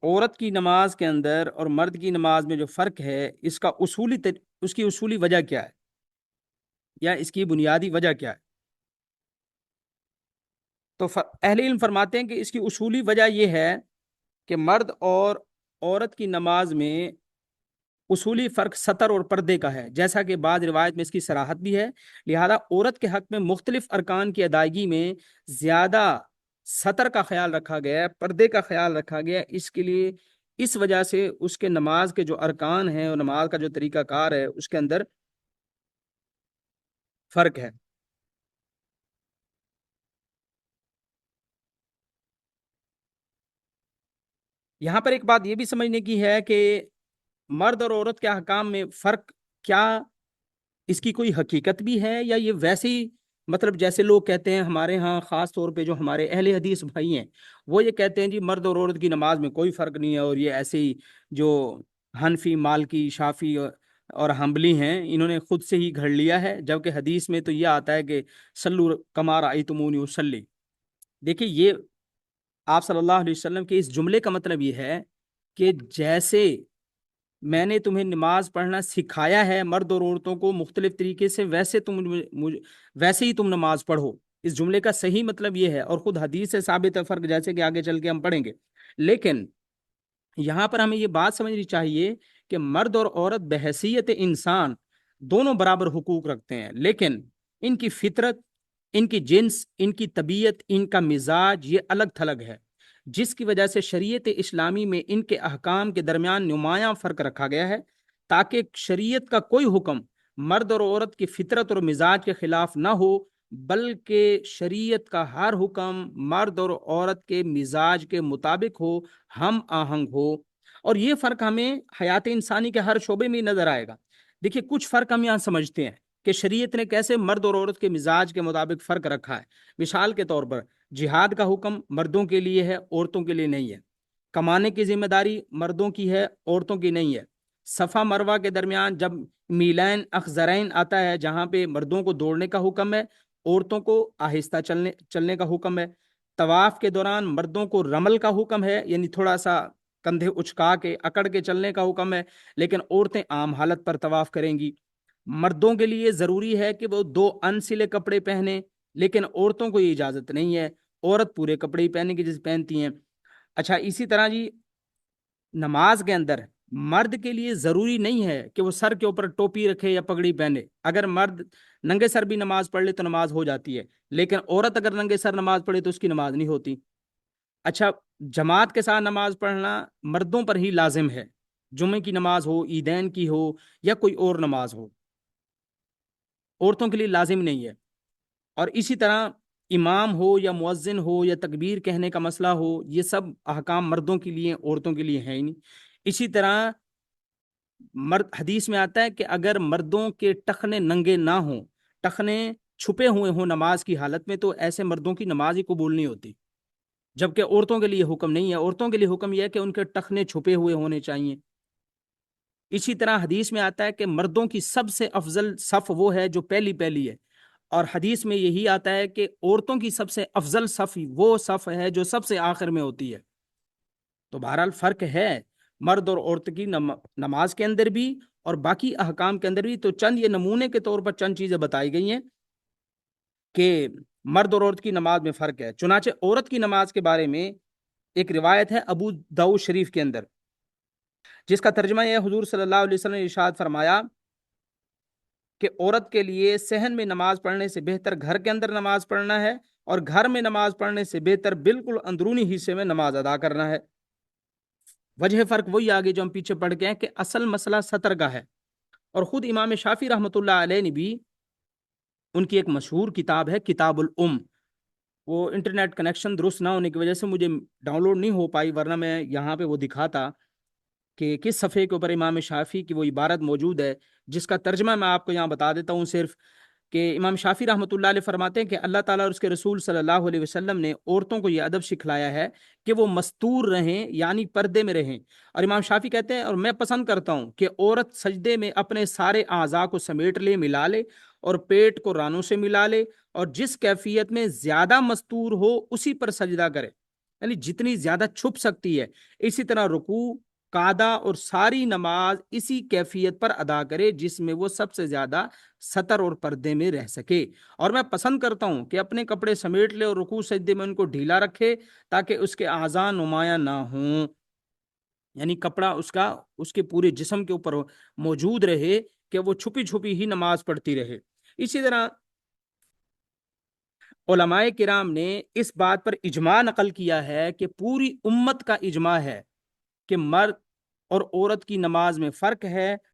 عورت کی نماز کے اندر اور مرد کی نماز میں جو فرق ہے، اس کا اس کی اصولی وجہ کیا ہے، یا اس کی بنیادی وجہ کیا ہے؟ تو اہل علم فرماتے ہیں کہ اس کی اصولی وجہ یہ ہے کہ مرد اور عورت کی نماز میں اصولی فرق سطر اور پردے کا ہے، جیسا کہ بعض روایت میں اس کی صراحت بھی ہے۔ لہذا عورت کے حق میں مختلف ارکان کی ادائیگی میں زیادہ سطر کا خیال رکھا گیا ہے، پردے کا خیال رکھا گیا ہے۔ اس کے لیے اس وجہ سے اس کے نماز کے جو ارکان ہیں اور نماز کا جو طریقہ کار ہے اس کے اندر فرق ہے۔ یہاں پر ایک بات یہ بھی سمجھنے کی ہے کہ مرد اور عورت کے احکام میں فرق کیا اس کی کوئی حقیقت بھی ہے، یا یہ ویسے ہی مطلب جیسے لوگ کہتے ہیں ہمارے ہاں خاص طور پہ جو ہمارے اہل حدیث بھائی ہیں وہ یہ کہتے ہیں جی مرد اور عورت کی نماز میں کوئی فرق نہیں ہے، اور یہ ایسے ہی جو حنفی، مالکی، شافی اور حنبلی ہیں انہوں نے خود سے ہی گھڑ لیا ہے، جبکہ حدیث میں تو یہ آتا ہے کہ صلو کما رأیتمونی اصلی۔ دیکھیے، یہ آپ صلی اللہ علیہ وسلم کے اس جملے کا مطلب یہ ہے کہ جیسے میں نے تمہیں نماز پڑھنا سکھایا ہے مرد اور عورتوں کو مختلف طریقے سے، ویسے ہی تم نماز پڑھو۔ اس جملے کا صحیح مطلب یہ ہے، اور خود حدیث سے ثابت ہے فرق، جیسے کہ آگے چل کے ہم پڑھیں گے۔ لیکن یہاں پر ہمیں یہ بات سمجھنی چاہیے کہ مرد اور عورت بحیثیت انسان دونوں برابر حقوق رکھتے ہیں، لیکن ان کی فطرت، ان کی جنس، ان کی طبیعت، ان کا مزاج یہ الگ تھلگ ہے، جس کی وجہ سے شریعت اسلامی میں ان کے احکام کے درمیان نمایاں فرق رکھا گیا ہے، تاکہ شریعت کا کوئی حکم مرد اور عورت کی فطرت اور مزاج کے خلاف نہ ہو، بلکہ شریعت کا ہر حکم مرد اور عورت کے مزاج کے مطابق ہو، ہم آہنگ ہو۔ اور یہ فرق ہمیں حیات انسانی کے ہر شعبے میں نظر آئے گا۔ دیکھیے، کچھ فرق ہم یہاں سمجھتے ہیں کہ شریعت نے کیسے مرد اور عورت کے مزاج کے مطابق فرق رکھا ہے۔ مثال کے طور پر جہاد کا حکم مردوں کے لیے ہے، عورتوں کے لیے نہیں ہے۔ کمانے کی ذمہ داری مردوں کی ہے، عورتوں کی نہیں ہے۔ صفا مروہ کے درمیان جب میلین اخذرین آتا ہے، جہاں پہ مردوں کو دوڑنے کا حکم ہے، عورتوں کو آہستہ چلنے کا حکم ہے۔ طواف کے دوران مردوں کو رمل کا حکم ہے، یعنی تھوڑا سا کندھے اچکا کے اکڑ کے چلنے کا حکم ہے، لیکن عورتیں عام حالت پر طواف کریں گی۔ مردوں کے لیے ضروری ہے کہ وہ 2 انسلے کپڑے پہنے، لیکن عورتوں کو یہ اجازت نہیں ہے، عورت پورے کپڑے ہی پہننے کی جیسے پہنتی ہیں۔ اچھا، اسی طرح جی نماز کے اندر مرد کے لیے ضروری نہیں ہے کہ وہ سر کے اوپر ٹوپی رکھے یا پگڑی پہنے۔ اگر مرد ننگے سر بھی نماز پڑھ لے تو نماز ہو جاتی ہے، لیکن عورت اگر ننگے سر نماز پڑھے تو اس کی نماز نہیں ہوتی۔ اچھا، جماعت کے ساتھ نماز پڑھنا مردوں پر ہی لازم ہے، جمعے کی نماز ہو، عیدین کی ہو، یا کوئی اور نماز ہو، عورتوں کے لیے لازم نہیں ہے۔ اور اسی طرح امام ہو یا مؤذن ہو یا تکبیر کہنے کا مسئلہ ہو، یہ سب احکام مردوں کے لیے، عورتوں کے لیے ہے ہی نہیں۔ اسی طرح حدیث میں آتا ہے کہ اگر مردوں کے ٹخنے ننگے نہ ہوں، ٹخنے چھپے ہوئے ہوں نماز کی حالت میں، تو ایسے مردوں کی نماز ہی قبول نہیں ہوتی۔ جبکہ عورتوں کے لیے حکم نہیں ہے، عورتوں کے لیے حکم یہ ہے کہ ان کے ٹخنے چھپے ہوئے ہونے چاہیے۔ اسی طرح حدیث میں آتا ہے کہ مردوں کی سب سے افضل صف وہ ہے جو پہلی ہے، اور حدیث میں یہی آتا ہے کہ عورتوں کی سب سے افضل صف وہ صف ہے جو سب سے آخر میں ہوتی ہے۔ تو بہرحال فرق ہے مرد اور عورت کی نماز کے اندر بھی اور باقی احکام کے اندر بھی۔ تو چند یہ نمونے کے طور پر چند چیزیں بتائی گئی ہیں کہ مرد اور عورت کی نماز میں فرق ہے۔ چنانچہ عورت کی نماز کے بارے میں ایک روایت ہے ابو داؤد شریف کے اندر، جس کا ترجمہ ہے حضور صلی اللہ علیہ وسلم نے ارشاد فرمایا کہ عورت کے لیے صحن میں نماز پڑھنے سے بہتر گھر کے اندر نماز پڑھنا ہے، اور گھر میں نماز پڑھنے سے بہتر بالکل اندرونی حصے میں نماز ادا کرنا ہے۔ وجہ فرق وہی آگے جو ہم پیچھے پڑھ کے ہیں کہ اصل مسئلہ سطر کا ہے۔ اور خود امام شافعی رحمۃ اللہ علیہ نے بھی، ان کی ایک مشہور کتاب ہے کتاب الام، وہ انٹرنیٹ کنیکشن درست نہ ہونے کی وجہ سے مجھے ڈاؤن لوڈ نہیں ہو پائی، ورنہ میں یہاں پہ وہ دکھاتا کہ کس صفحے کے اوپر امام شافعی کی وہ عبارت موجود ہے، جس کا ترجمہ میں آپ کو یہاں بتا دیتا ہوں صرف، کہ امام شافعی رحمۃ اللہ علیہ فرماتے ہیں کہ اللہ تعالیٰ اور اس کے رسول صلی اللہ علیہ وسلم نے عورتوں کو یہ ادب سکھلایا ہے کہ وہ مستور رہیں، یعنی پردے میں رہیں۔ اور امام شافعی کہتے ہیں اور میں پسند کرتا ہوں کہ عورت سجدے میں اپنے سارے اعضاء کو سمیٹ لے، ملا لے، اور پیٹ کو رانوں سے ملا لے، اور جس کیفیت میں زیادہ مستور ہو اسی پر سجدہ کرے۔ یعنی جتنی زیادہ چھپ سکتی ہے، اسی طرح رکوع، قعدہ اور ساری نماز اسی کیفیت پر ادا کرے جس میں وہ سب سے زیادہ سطر اور پردے میں رہ سکے۔ اور میں پسند کرتا ہوں کہ اپنے کپڑے سمیٹ لے اور رکوع سجدے میں ان کو ڈھیلا رکھے تاکہ اس کے اعضاء نمایاں نہ ہوں، یعنی کپڑا اس کے پورے جسم کے اوپر موجود رہے کہ وہ چھپی چھپی ہی نماز پڑھتی رہے۔ اسی طرح علماء کرام نے اس بات پر اجماع نقل کیا ہے کہ پوری امت کا اجماع ہے کہ مرد اور عورت کی نماز میں فرق ہے،